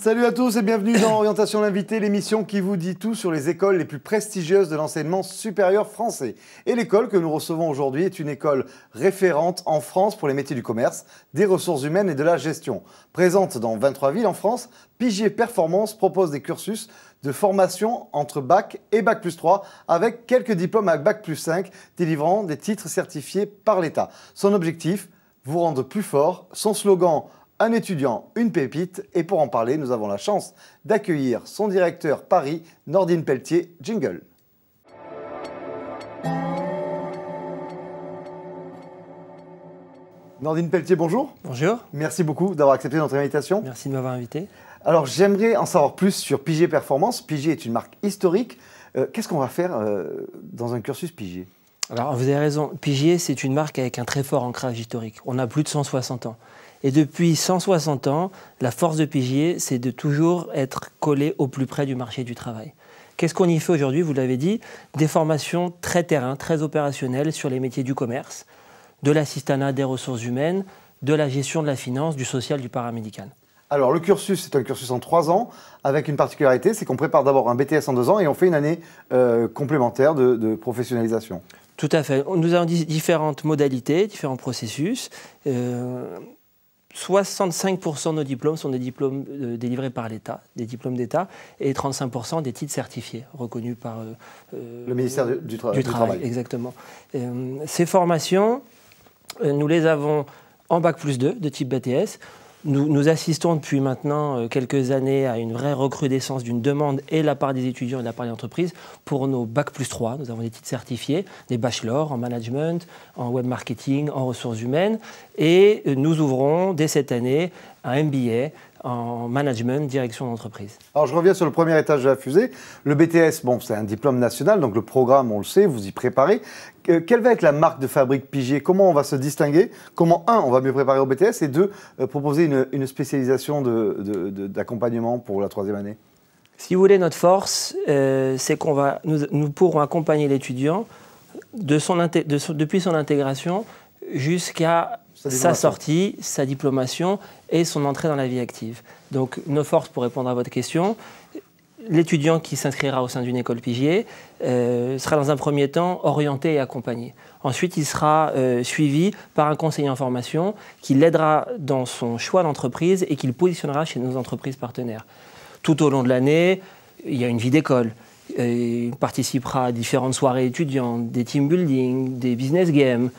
Salut à tous et bienvenue dans Orientation l'invité, l'émission qui vous dit tout sur les écoles les plus prestigieuses de l'enseignement supérieur français. Et l'école que nous recevons aujourd'hui est une école référente en France pour les métiers du commerce, des ressources humaines et de la gestion. Présente dans 23 villes en France, Pigier Performance propose des cursus de formation entre Bac et Bac+3 avec quelques diplômes à Bac+5 délivrant des titres certifiés par l'État. Son objectif, vous rendre plus fort. Son slogan, un étudiant, une pépite. Et pour en parler, nous avons la chance d'accueillir son directeur Paris, Nordine Pelletier. Jingle. Nordine Pelletier, bonjour. Bonjour. Merci beaucoup d'avoir accepté notre invitation. Merci de m'avoir invité. Alors, j'aimerais en savoir plus sur Pigier Performance. Pigier est une marque historique. Qu'est-ce qu'on va faire dans un cursus Pigier ? Alors, vous avez raison. Pigier, c'est une marque avec un très fort ancrage historique. On a plus de 160 ans. Et depuis 160 ans, la force de Pigier, c'est de toujours être collé au plus près du marché du travail. Qu'est-ce qu'on y fait aujourd'hui? Vous l'avez dit, des formations très terrain, très opérationnelles sur les métiers du commerce, de l'assistanat, des ressources humaines, de la gestion de la finance, du social, du paramédical. Alors, le cursus, c'est un cursus en 3 ans, avec une particularité, c'est qu'on prépare d'abord un BTS en 2 ans et on fait une année complémentaire de professionnalisation. Tout à fait. Nous avons différentes modalités, différents processus. 65% de nos diplômes sont des diplômes délivrés par l'État, des diplômes d'État, et 35% des titres certifiés, reconnus par le ministère du Travail. Exactement. Ces formations, nous les avons en Bac+2 de type BTS. Nous assistons depuis maintenant quelques années à une vraie recrudescence d'une demande et de la part des étudiants et de la part des entreprises pour nos Bac+3. Nous avons des titres certifiés, des bachelors en management, en web marketing, en ressources humaines. Et nous ouvrons dès cette année un MBA en management, direction d'entreprise. Alors je reviens sur le premier étage de la fusée. Le BTS, bon, c'est un diplôme national, donc le programme, on le sait, vous y préparez. Quelle va être la marque de fabrique Pigier? Comment on va se distinguer? Comment, un, on va mieux préparer au BTS et deux, proposer une spécialisation d'accompagnement pour la 3e année? Si vous voulez, notre force, c'est qu'on nous pourrons accompagner l'étudiant depuis son intégration jusqu'à sa sortie, sa diplomation et son entrée dans la vie active. Donc, nos forces, pour répondre à votre question, l'étudiant qui s'inscrira au sein d'une école Pigier sera dans un premier temps orienté et accompagné. Ensuite, il sera suivi par un conseiller en formation qui l'aidera dans son choix d'entreprise et qui le positionnera chez nos entreprises partenaires. Tout au long de l'année, il y a une vie d'école. Il participera à différentes soirées étudiantes, des team building, des business games,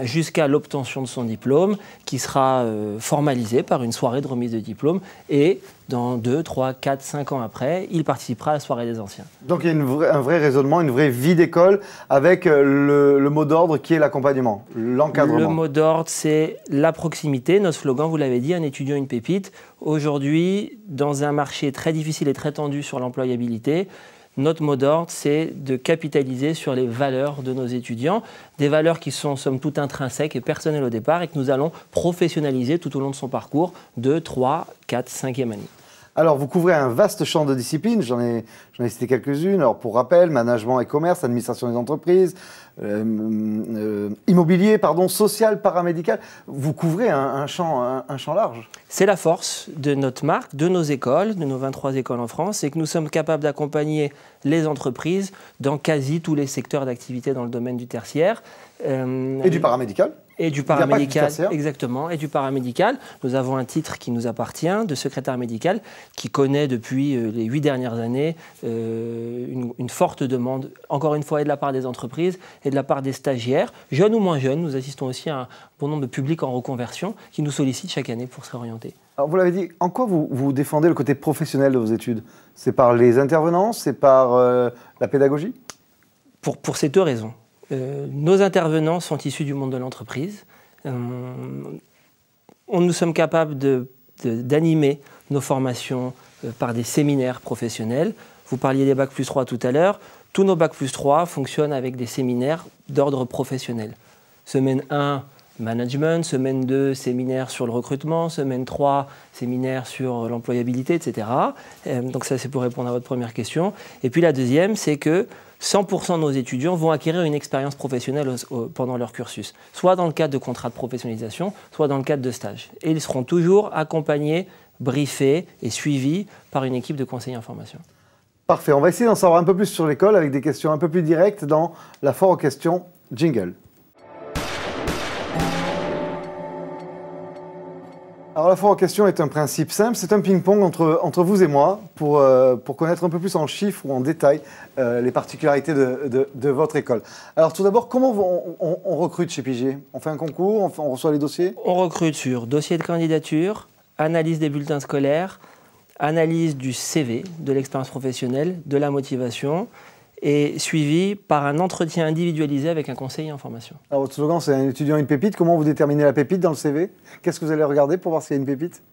jusqu'à l'obtention de son diplôme qui sera formalisé par une soirée de remise de diplôme et dans 2, 3, 4, 5 ans après, il participera à la soirée des anciens. Donc il y a un vrai raisonnement, une vraie vie d'école avec le mot d'ordre qui est l'accompagnement, l'encadrement. Le mot d'ordre, c'est la proximité. Notre slogan, vous l'avez dit, un étudiant, une pépite. Aujourd'hui, dans un marché très difficile et très tendu sur l'employabilité, notre mot d'ordre, c'est de capitaliser sur les valeurs de nos étudiants, des valeurs qui sont somme toute intrinsèques et personnelles au départ et que nous allons professionnaliser tout au long de son parcours de 3, 4, 5e année. Alors, vous couvrez un vaste champ de disciplines, j'en ai cité quelques-unes. Alors, pour rappel, management et commerce, administration des entreprises, immobilier, social, paramédical. Vous couvrez un champ large. C'est la force de notre marque, de nos écoles, de nos 23 écoles en France, c'est que nous sommes capables d'accompagner les entreprises dans quasi tous les secteurs d'activité dans le domaine du tertiaire. Et du paramédical. Et du paramédical, exactement, et du paramédical. Nous avons un titre qui nous appartient, de secrétaire médical, qui connaît depuis les 8 dernières années une forte demande, encore une fois, et de la part des entreprises et de la part des stagiaires, jeunes ou moins jeunes. Nous assistons aussi à un bon nombre de publics en reconversion qui nous sollicitent chaque année pour se réorienter. Alors vous l'avez dit, en quoi vous défendez le côté professionnel de vos études? C'est par les intervenants, c'est par la pédagogie? Pour ces 2 raisons. Nos intervenants sont issus du monde de l'entreprise. Nous sommes capables d'animer nos formations par des séminaires professionnels. Vous parliez des Bac+3 tout à l'heure. Tous nos Bac+3 fonctionnent avec des séminaires d'ordre professionnel. Semaine 1, management. Semaine 2, séminaire sur le recrutement. Semaine 3, séminaire sur l'employabilité, etc. Donc ça, c'est pour répondre à votre première question. Et puis la deuxième, c'est que 100% de nos étudiants vont acquérir une expérience professionnelle pendant leur cursus, soit dans le cadre de contrats de professionnalisation, soit dans le cadre de stages. Et ils seront toujours accompagnés briefés et suivis par une équipe de conseillers en formation. Parfait, on va essayer d'en savoir un peu plus sur l'école avec des questions un peu plus directes dans la foire aux questions jingle. Alors la foire aux questions est un principe simple, c'est un ping-pong entre vous et moi pour connaître un peu plus en chiffres ou en détail les particularités de votre école. Alors tout d'abord, comment on recrute chez Pigé? On fait un concours, on reçoit les dossiers? On recrute sur dossier de candidature, analyse des bulletins scolaires, analyse du CV, de l'expérience professionnelle, de la motivation, et suivi par un entretien individualisé avec un conseiller en formation. Alors votre slogan, c'est un étudiant, une pépite. Comment vous déterminez la pépite dans le CV? Qu'est-ce que vous allez regarder pour voir s'il y a une pépite?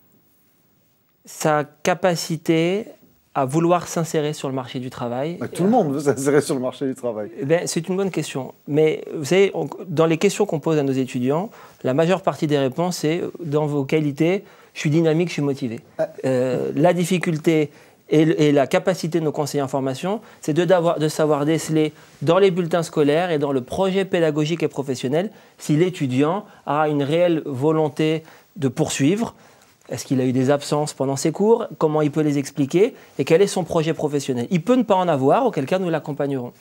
Sa capacité à vouloir s'insérer sur le marché du travail. Tout le monde veut s'insérer sur le marché du travail. C'est une bonne question. Mais vous savez, dans les questions qu'on pose à nos étudiants, la majeure partie des réponses, c'est dans vos qualités, je suis dynamique, je suis motivé. La difficulté et la capacité de nos conseillers en formation, c'est de savoir déceler dans les bulletins scolaires et dans le projet pédagogique et professionnel si l'étudiant a une réelle volonté de poursuivre. Est-ce qu'il a eu des absences pendant ses cours? Comment il peut les expliquer? Et quel est son projet professionnel? Il peut ne pas en avoir, auquel cas nous l'accompagnerons.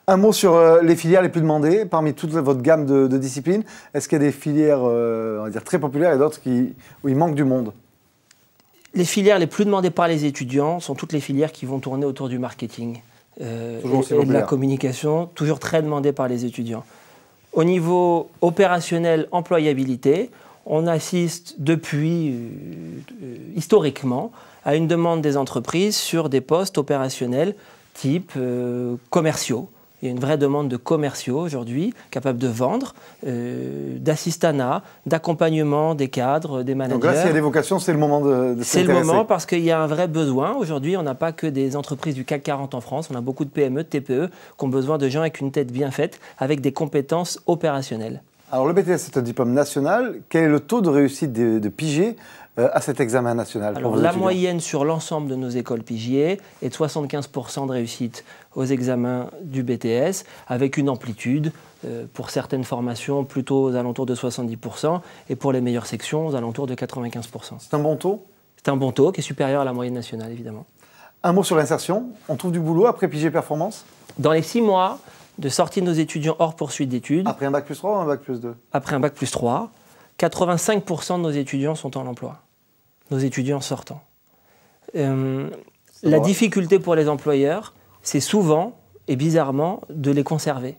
Un mot sur les filières les plus demandées, parmi toute votre gamme de disciplines. Est-ce qu'il y a des filières on va dire, très populaires et d'autres où il manque du monde? Les filières les plus demandées par les étudiants sont toutes les filières qui vont tourner autour du marketing et de la communication, toujours très demandées par les étudiants. Au niveau opérationnel, employabilité, on assiste depuis, historiquement, à une demande des entreprises sur des postes opérationnels type commerciaux. Il y a une vraie demande de commerciaux aujourd'hui, capables de vendre, d'assistanat, d'accompagnement des cadres, des managers. Donc là, s'il y a des vocations, c'est le moment de s'intéresser. C'est le moment parce qu'il y a un vrai besoin. Aujourd'hui, on n'a pas que des entreprises du CAC 40 en France, on a beaucoup de PME, de TPE qui ont besoin de gens avec une tête bien faite, avec des compétences opérationnelles. Alors le BTS, c'est un diplôme national. Quel est le taux de réussite de Pigé à cet examen national? Alors la moyenne sur l'ensemble de nos écoles Pigier est de 75% de réussite aux examens du BTS, avec une amplitude pour certaines formations plutôt aux alentours de 70% et pour les meilleures sections aux alentours de 95%. C'est un bon taux? C'est un bon taux qui est supérieur à la moyenne nationale, évidemment. Un mot sur l'insertion. On trouve du boulot après Pigé Performance? Dans les 6 mois de sortie de nos étudiants hors poursuite d'études. Après un bac plus 3 ou un bac plus 2? Après un bac plus 3, 85% de nos étudiants sont en emploi. Nos étudiants sortants. La difficulté pour les employeurs, c'est souvent, et bizarrement, de les conserver.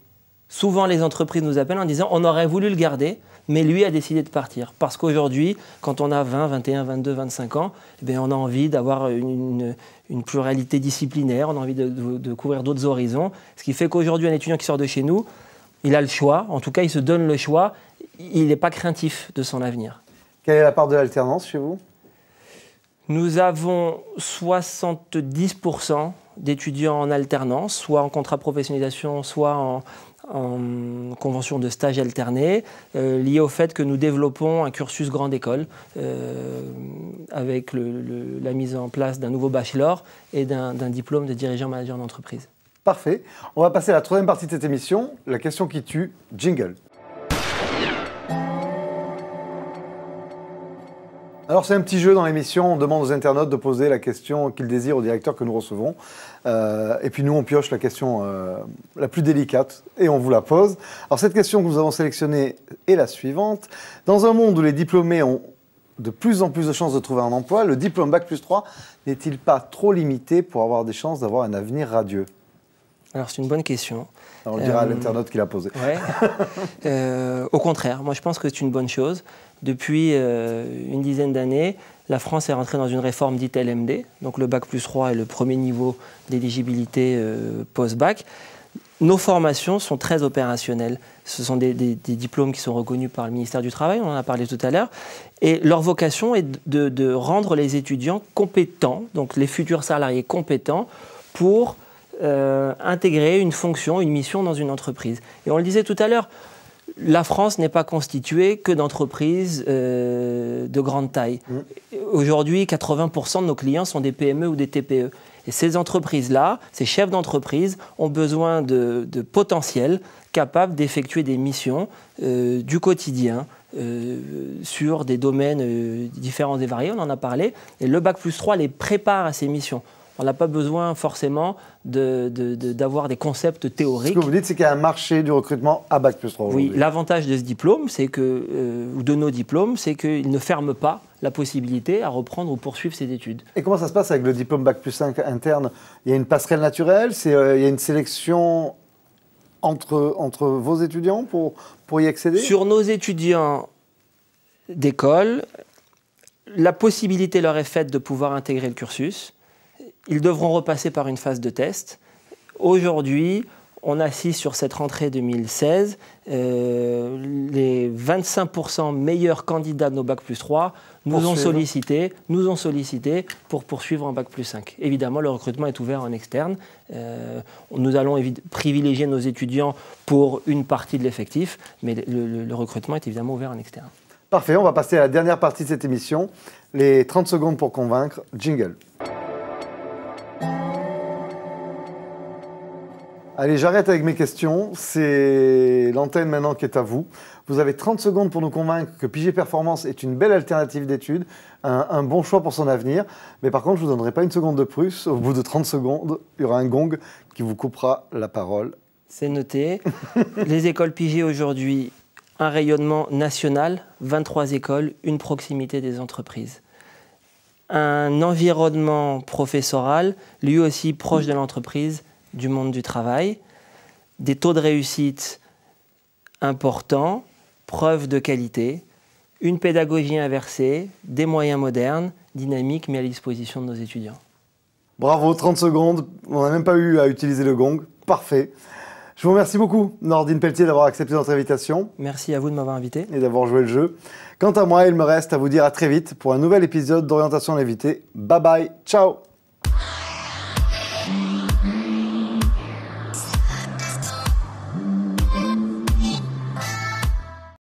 Souvent, les entreprises nous appellent en disant « on aurait voulu le garder, mais lui a décidé de partir ». Parce qu'aujourd'hui, quand on a 20, 21, 22, 25 ans, eh bien, on a envie d'avoir une pluralité disciplinaire, on a envie de couvrir d'autres horizons. Ce qui fait qu'aujourd'hui, un étudiant qui sort de chez nous, il a le choix, en tout cas, il se donne le choix, il n'est pas craintif de son avenir. Quelle est la part de l'alternance chez vous? Nous avons 70% d'étudiants en alternance, soit en contrat de professionnalisation, soit en convention de stage alterné, lié au fait que nous développons un cursus grande école avec la mise en place d'un nouveau bachelor et d'un diplôme de dirigeant manager d'entreprise. Parfait. On va passer à la troisième partie de cette émission, la question qui tue, jingle. Alors c'est un petit jeu dans l'émission, on demande aux internautes de poser la question qu'ils désirent au directeur que nous recevons. Et puis nous on pioche la question la plus délicate et on vous la pose. Alors cette question que nous avons sélectionnée est la suivante. Dans un monde où les diplômés ont de plus en plus de chances de trouver un emploi, le diplôme Bac plus 3 n'est-il pas trop limité pour avoir des chances d'avoir un avenir radieux? Alors c'est une bonne question. Alors, on dira à l'internaute qui l'a posée. Ouais. Au contraire, moi je pense que c'est une bonne chose. Depuis une dizaine d'années, la France est rentrée dans une réforme dite LMD. Donc le Bac plus 3 est le premier niveau d'éligibilité post-bac. Nos formations sont très opérationnelles. Ce sont des diplômes qui sont reconnus par le ministère du Travail, on en a parlé tout à l'heure. Et leur vocation est de rendre les étudiants compétents, donc les futurs salariés compétents, pour intégrer une fonction, une mission dans une entreprise. Et on le disait tout à l'heure, la France n'est pas constituée que d'entreprises de grande taille. Aujourd'hui, 80% de nos clients sont des PME ou des TPE. Et ces entreprises-là, ces chefs d'entreprise, ont besoin de potentiels capables d'effectuer des missions du quotidien, sur des domaines différents et variés, on en a parlé, et le Bac+3 les prépare à ces missions. On n'a pas besoin forcément d'avoir des concepts théoriques. Ce que vous dites, c'est qu'il y a un marché du recrutement à Bac+3 aujourd'hui. Oui, l'avantage de ce diplôme, c'est que, ou de nos diplômes, c'est qu'ils ne ferment pas la possibilité à reprendre ou poursuivre ses études. Et comment ça se passe avec le diplôme Bac+5 interne? Il y a une passerelle naturelle, il y a une sélection entre vos étudiants pour y accéder? Sur nos étudiants d'école, la possibilité leur est faite de pouvoir intégrer le cursus. Ils devront repasser par une phase de test. Aujourd'hui, on assiste sur cette rentrée 2016, les 25% meilleurs candidats de nos Bac+3 nous ont sollicité pour poursuivre en Bac+5. Évidemment, le recrutement est ouvert en externe. Nous allons privilégier nos étudiants pour une partie de l'effectif, mais le recrutement est évidemment ouvert en externe. Parfait, on va passer à la dernière partie de cette émission, les 30 secondes pour convaincre. Jingle. Allez, j'arrête avec mes questions. C'est l'antenne maintenant qui est à vous. Vous avez 30 secondes pour nous convaincre que Pigé Performance est une belle alternative d'études, un bon choix pour son avenir. Mais par contre, je ne vous donnerai pas une seconde de plus. Au bout de 30 secondes, il y aura un gong qui vous coupera la parole. C'est noté. Les écoles Pigé aujourd'hui, un rayonnement national, 23 écoles, une proximité des entreprises. Un environnement professoral, lui aussi proche de l'entreprise, du monde du travail, des taux de réussite importants, preuve de qualité, une pédagogie inversée, des moyens modernes, dynamiques mis à disposition de nos étudiants. Bravo, 30 secondes, on n'a même pas eu à utiliser le gong, parfait. Je vous remercie beaucoup, Nordine Pelletier, d'avoir accepté notre invitation. Merci à vous de m'avoir invité. Et d'avoir joué le jeu. Quant à moi, il me reste à vous dire à très vite pour un nouvel épisode d'Orientation à l'invité. Bye bye, ciao.